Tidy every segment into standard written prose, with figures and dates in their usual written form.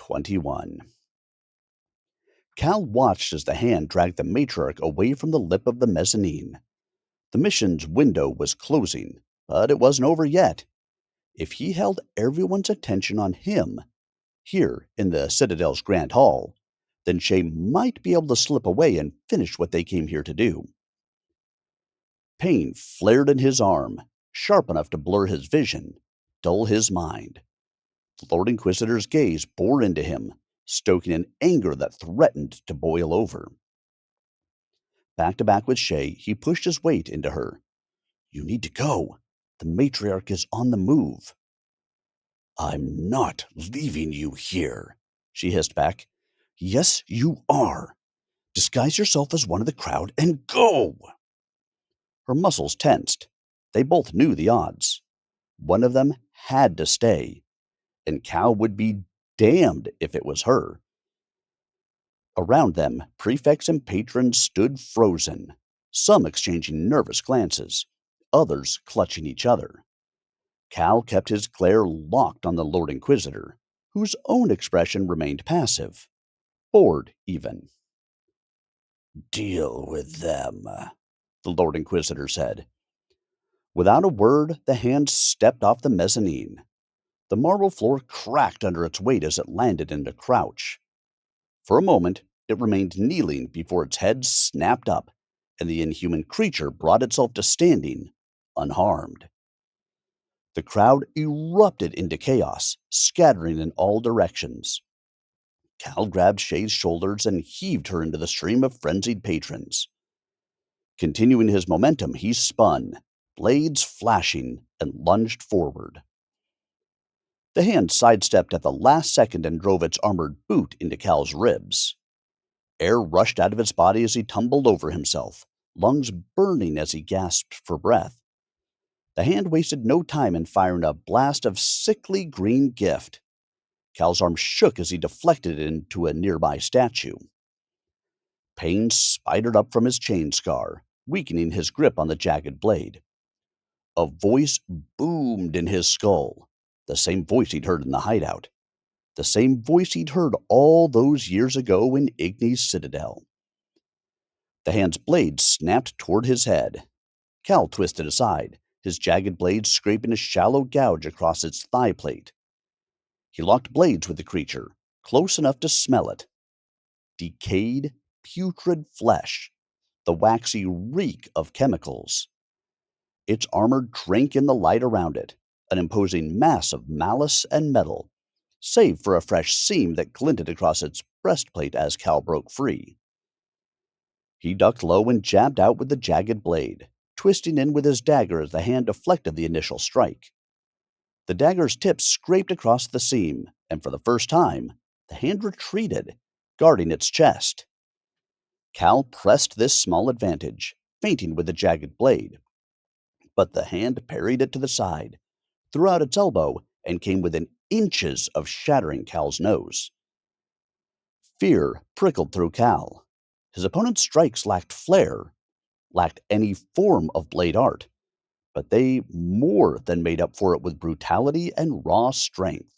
21. Cal watched as the hand dragged the matriarch away from the lip of the mezzanine. The mission's window was closing, but it wasn't over yet. If he held everyone's attention on him, here in the Citadel's Grand Hall, then Shay might be able to slip away and finish what they came here to do. Pain flared in his arm, sharp enough to blur his vision, dull his mind. The Lord Inquisitor's gaze bore into him, stoking an anger that threatened to boil over. Back to back with Shay, he pushed his weight into her. "You need to go. The matriarch is on the move." "I'm not leaving you here," she hissed back. "Yes, you are. Disguise yourself as one of the crowd and go." Her muscles tensed. They both knew the odds. One of them had to stay, and Cal would be damned if it was her. Around them, prefects and patrons stood frozen, some exchanging nervous glances, others clutching each other. Cal kept his glare locked on the Lord Inquisitor, whose own expression remained passive, bored even. "Deal with them," the Lord Inquisitor said. Without a word, the hand stepped off the mezzanine. The marble floor cracked under its weight as it landed into crouch. For a moment, it remained kneeling before its head snapped up, and the inhuman creature brought itself to standing, unharmed. The crowd erupted into chaos, scattering in all directions. Cal grabbed Shay's shoulders and heaved her into the stream of frenzied patrons. Continuing his momentum, he spun, blades flashing, and lunged forward. The hand sidestepped at the last second and drove its armored boot into Cal's ribs. Air rushed out of his body as he tumbled over himself, lungs burning as he gasped for breath. The hand wasted no time in firing a blast of sickly green gift. Cal's arm shook as he deflected it into a nearby statue. Pain spidered up from his chain scar, weakening his grip on the jagged blade. A voice boomed in his skull, the same voice he'd heard in the hideout, the same voice he'd heard all those years ago in Igni's Citadel. The hand's blade snapped toward his head. Cal twisted aside, his jagged blade scraping a shallow gouge across its thigh plate. He locked blades with the creature, close enough to smell it. Decayed, putrid flesh, the waxy reek of chemicals. Its armor drank in the light around it, an imposing mass of malice and metal, save for a fresh seam that glinted across its breastplate as Cal broke free. He ducked low and jabbed out with the jagged blade, twisting in with his dagger as the hand deflected the initial strike. The dagger's tip scraped across the seam, and for the first time, the hand retreated, guarding its chest. Cal pressed this small advantage, feinting with the jagged blade. But the hand parried it to the side, threw out its elbow, and came within inches of shattering Cal's nose. Fear prickled through Cal. His opponent's strikes lacked flair, lacked any form of blade art, but they more than made up for it with brutality and raw strength.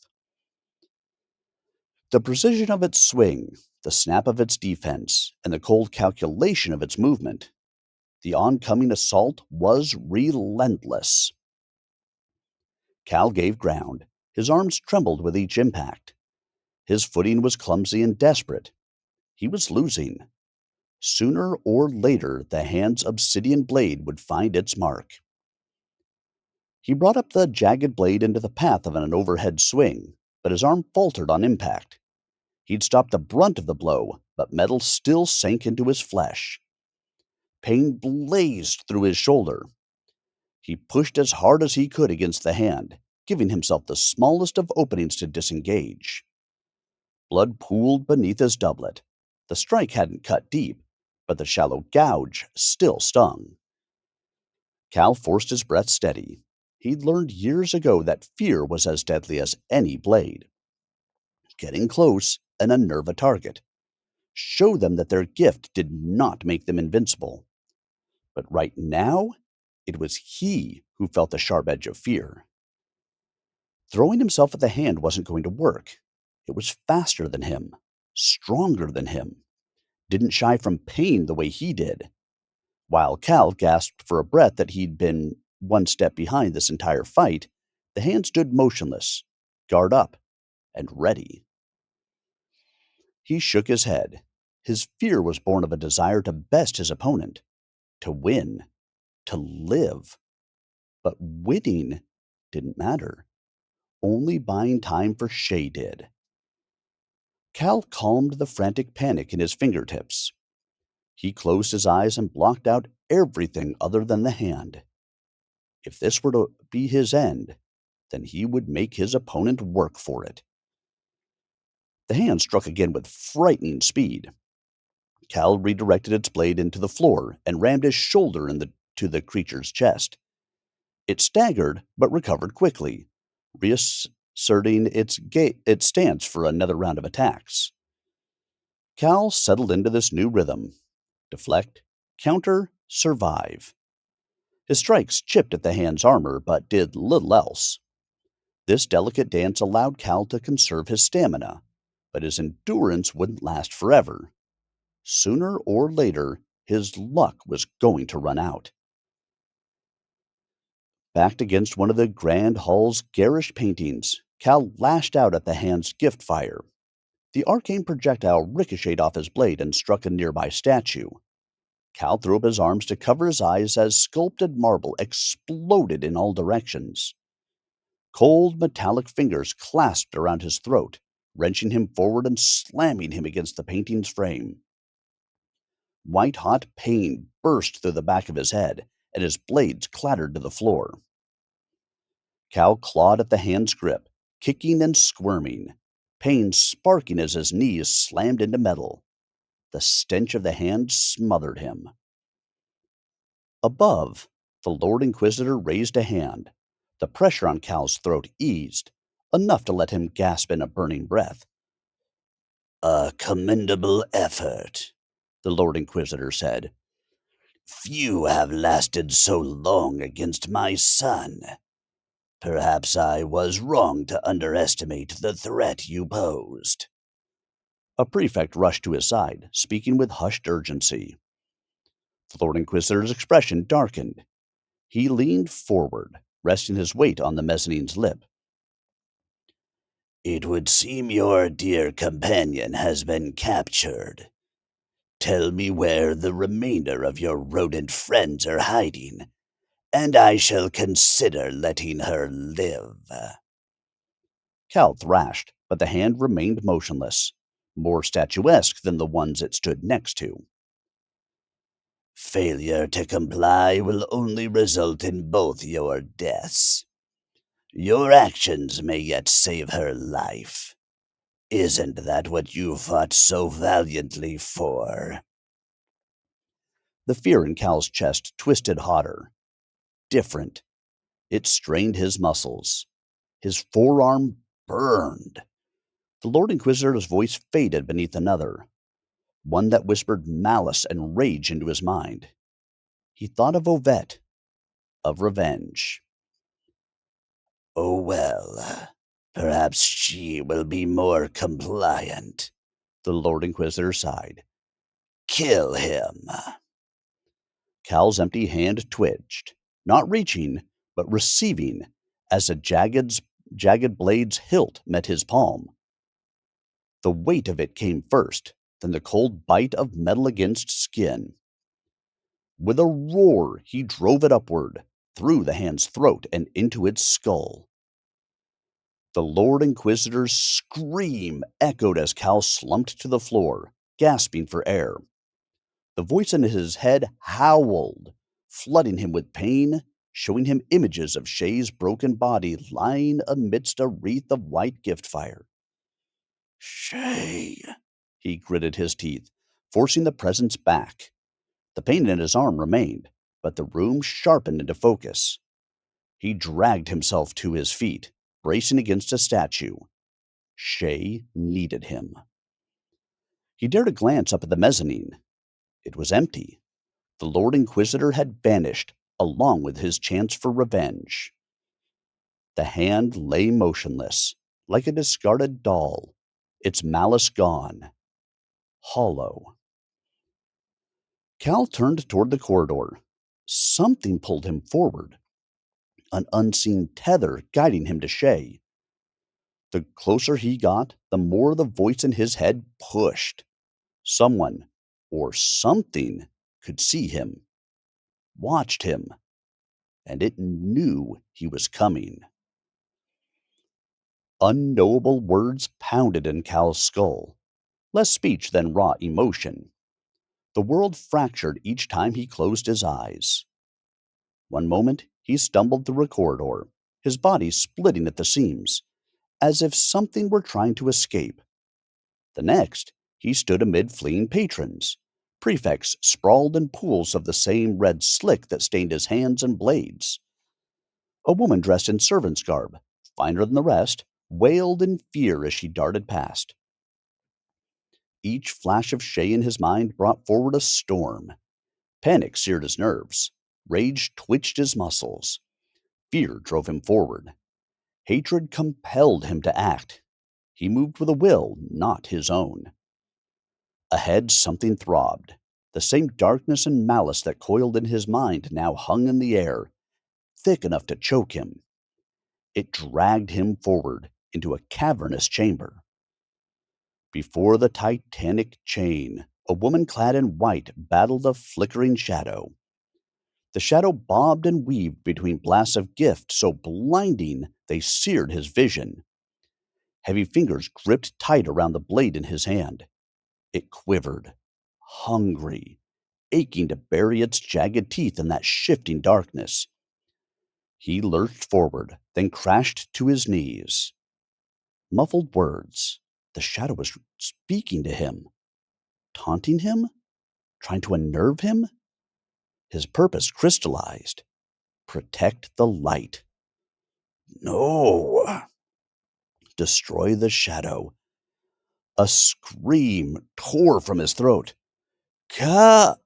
The precision of its swing, the snap of its defense, and the cold calculation of its movement, the oncoming assault was relentless. Cal gave ground. His arms trembled with each impact. His footing was clumsy and desperate. He was losing. Sooner or later, the hand's obsidian blade would find its mark. He brought up the jagged blade into the path of an overhead swing, but his arm faltered on impact. He'd stopped the brunt of the blow, but metal still sank into his flesh. Pain blazed through his shoulder. He pushed as hard as he could against the hand, giving himself the smallest of openings to disengage. Blood pooled beneath his doublet. The strike hadn't cut deep, but the shallow gouge still stung. Cal forced his breath steady. He'd learned years ago that fear was as deadly as any blade. Getting close and unnerve a target. Show them that their gift did not make them invincible. But right now, it was he who felt the sharp edge of fear. Throwing himself at the hand wasn't going to work. It was faster than him, stronger than him, didn't shy from pain the way he did. While Cal gasped for a breath that he'd been one step behind this entire fight, the hand stood motionless, guard up, and ready. He shook his head. His fear was born of a desire to best his opponent, to win, to live. But winning didn't matter. Only buying time for Shay did. Cal calmed the frantic panic in his fingertips. He closed his eyes and blocked out everything other than the hand. If this were to be his end, then he would make his opponent work for it. The hand struck again with frightening speed. Cal redirected its blade into the floor and rammed his shoulder into the creature's chest. It staggered but recovered quickly, reasserting its stance for another round of attacks. Cal settled into this new rhythm: deflect, counter, survive. His strikes chipped at the hand's armor but did little else. This delicate dance allowed Cal to conserve his stamina, but his endurance wouldn't last forever. Sooner or later, his luck was going to run out. Backed against one of the grand hall's garish paintings, Cal lashed out at the hand's gift fire. The arcane projectile ricocheted off his blade and struck a nearby statue. Cal threw up his arms to cover his eyes as sculpted marble exploded in all directions. Cold, metallic fingers clasped around his throat, wrenching him forward and slamming him against the painting's frame. White-hot pain burst through the back of his head, and his blades clattered to the floor. Cal clawed at the hand's grip, kicking and squirming, pain sparking as his knees slammed into metal. The stench of the hand smothered him. Above, the Lord Inquisitor raised a hand. The pressure on Cal's throat eased, enough to let him gasp in a burning breath. "A commendable effort," the Lord Inquisitor said. "Few have lasted so long against my son. Perhaps I was wrong to underestimate the threat you posed." A prefect rushed to his side, speaking with hushed urgency. The Lord Inquisitor's expression darkened. He leaned forward, resting his weight on the mezzanine's lip. "It would seem your dear companion has been captured. Tell me where the remainder of your rodent friends are hiding, and I shall consider letting her live." Cal thrashed, but the hand remained motionless, more statuesque than the ones it stood next to. "Failure to comply will only result in both your deaths. Your actions may yet save her life. Isn't that what you fought so valiantly for?" The fear in Cal's chest twisted hotter. Different. It strained his muscles. His forearm burned. The Lord Inquisitor's voice faded beneath another, one that whispered malice and rage into his mind. He thought of Ovette, of revenge. "Oh well, perhaps she will be more compliant," the Lord Inquisitor sighed. "Kill him." Cal's empty hand twitched, not reaching, but receiving, as a jagged blade's hilt met his palm. The weight of it came first, then the cold bite of metal against skin. With a roar, he drove it upward, through the hand's throat and into its skull. The Lord Inquisitor's scream echoed as Cal slumped to the floor, gasping for air. The voice in his head howled, flooding him with pain, showing him images of Shay's broken body lying amidst a wreath of white gift fire. "Shay," he gritted his teeth, forcing the presence back. The pain in his arm remained, but the room sharpened into focus. He dragged himself to his feet, bracing against a statue. Shay needed him. He dared a glance up at the mezzanine. It was empty. The Lord Inquisitor had vanished, along with his chance for revenge. The hand lay motionless, like a discarded doll, its malice gone, hollow. Cal turned toward the corridor. Something pulled him forward, an unseen tether guiding him to Shay. The closer he got, the more the voice in his head pushed. Someone, or something, could see him, watched him, and it knew he was coming. Unknowable words pounded in Cal's skull, less speech than raw emotion. The world fractured each time he closed his eyes. One moment, he stumbled through a corridor, his body splitting at the seams, as if something were trying to escape. The next, he stood amid fleeing patrons, prefects sprawled in pools of the same red slick that stained his hands and blades. A woman dressed in servant's garb, finer than the rest, wailed in fear as she darted past. Each flash of Shay in his mind brought forward a storm. Panic seared his nerves. Rage twitched his muscles. Fear drove him forward. Hatred compelled him to act. He moved with a will not his own. Ahead, something throbbed. The same darkness and malice that coiled in his mind now hung in the air, thick enough to choke him. It dragged him forward into a cavernous chamber. Before the titanic chain, a woman clad in white battled a flickering shadow. The shadow bobbed and weaved between blasts of gift so blinding they seared his vision. Heavy fingers gripped tight around the blade in his hand. It quivered, hungry, aching to bury its jagged teeth in that shifting darkness. He lurched forward, then crashed to his knees. Muffled words. The shadow was speaking to him, taunting him, trying to unnerve him. His purpose crystallized. Protect the light. No. Destroy the shadow. A scream tore from his throat. Ka!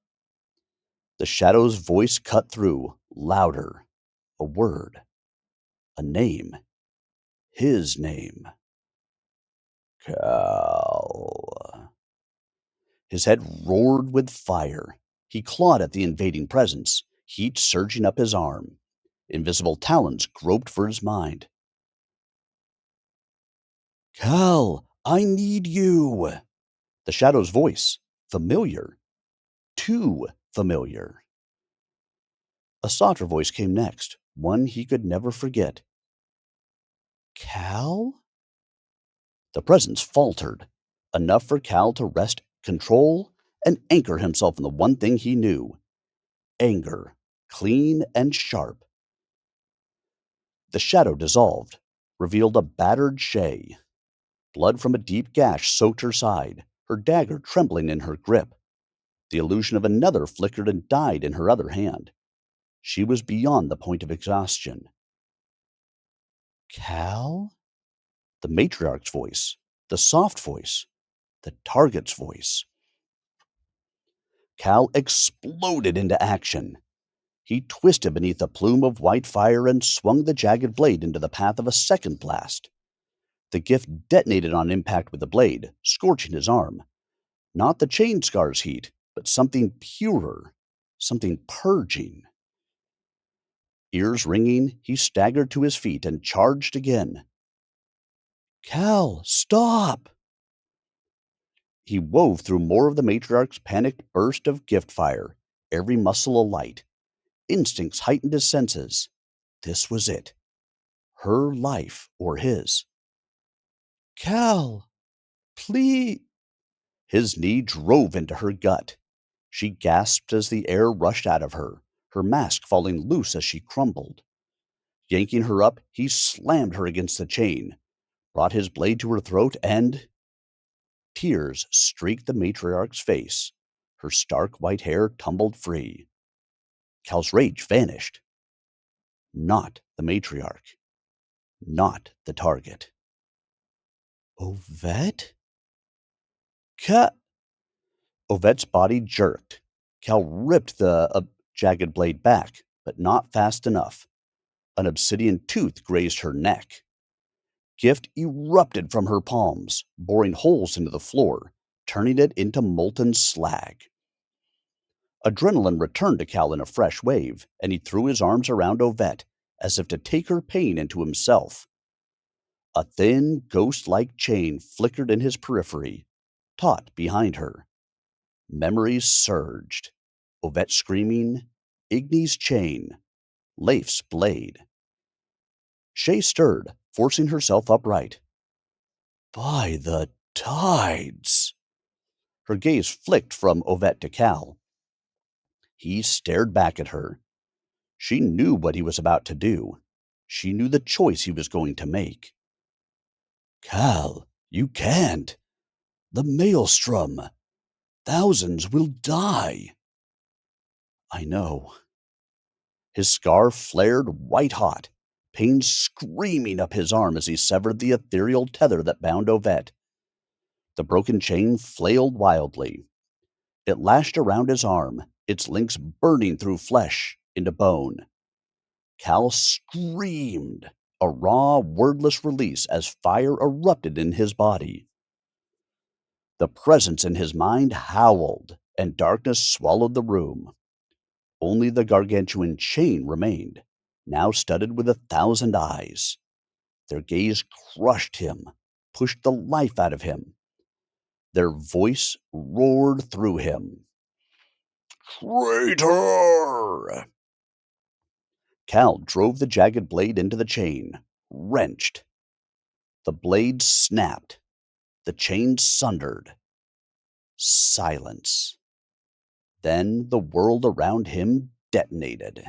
The shadow's voice cut through, louder. A word. A name. His name. Cal. His head roared with fire. He clawed at the invading presence, heat surging up his arm. Invisible talons groped for his mind. Cal, I need you. The shadow's voice. Familiar. Too familiar. A softer voice came next, one he could never forget. Cal? The presence faltered, enough for Cal to wrest control and anchor himself in the one thing he knew. Anger, clean and sharp. The shadow dissolved, revealed a battered Shay. Blood from a deep gash soaked her side, her dagger trembling in her grip. The illusion of another flickered and died in her other hand. She was beyond the point of exhaustion. Cal? The matriarch's voice, the soft voice, the target's voice. Cal exploded into action. He twisted beneath a plume of white fire and swung the jagged blade into the path of a second blast. The gift detonated on impact with the blade, scorching his arm. Not the chain scar's heat, but something purer, something purging. Ears ringing, he staggered to his feet and charged again. Cal, stop! He wove through more of the matriarch's panicked burst of gift fire, every muscle alight. Instincts heightened his senses. This was it. Her life or his. Cal, please. His knee drove into her gut. She gasped as the air rushed out of her, her mask falling loose as she crumbled. Yanking her up, he slammed her against the chain, brought his blade to her throat, and tears streaked the matriarch's face. Her stark white hair tumbled free. Cal's rage vanished. Not the matriarch. Not the target. Ovette? Cut! Ovette's body jerked. Cal ripped the jagged blade back, but not fast enough. An obsidian tooth grazed her neck. Gift erupted from her palms, boring holes into the floor, turning it into molten slag. Adrenaline returned to Cal in a fresh wave, and he threw his arms around Ovette, as if to take her pain into himself. A thin, ghost-like chain flickered in his periphery, taut behind her. Memories surged. Ovette screaming, Igny's chain, Leif's blade. Shay stirred, forcing herself upright. By the tides! Her gaze flicked from Ovette to Cal. He stared back at her. She knew what he was about to do. She knew the choice he was going to make. Cal, you can't. The maelstrom. Thousands will die. I know. His scar flared white-hot, pain screaming up his arm as he severed the ethereal tether that bound Ovette. The broken chain flailed wildly. It lashed around his arm, its links burning through flesh into bone. Cal screamed, a raw, wordless release as fire erupted in his body. The presence in his mind howled, and darkness swallowed the room. Only the gargantuan chain remained, now studded with 1,000 eyes. Their gaze crushed him, pushed the life out of him. Their voice roared through him. Traitor! Cal drove the jagged blade into the chain, wrenched. The blade snapped. The chain sundered. Silence. Then the world around him detonated.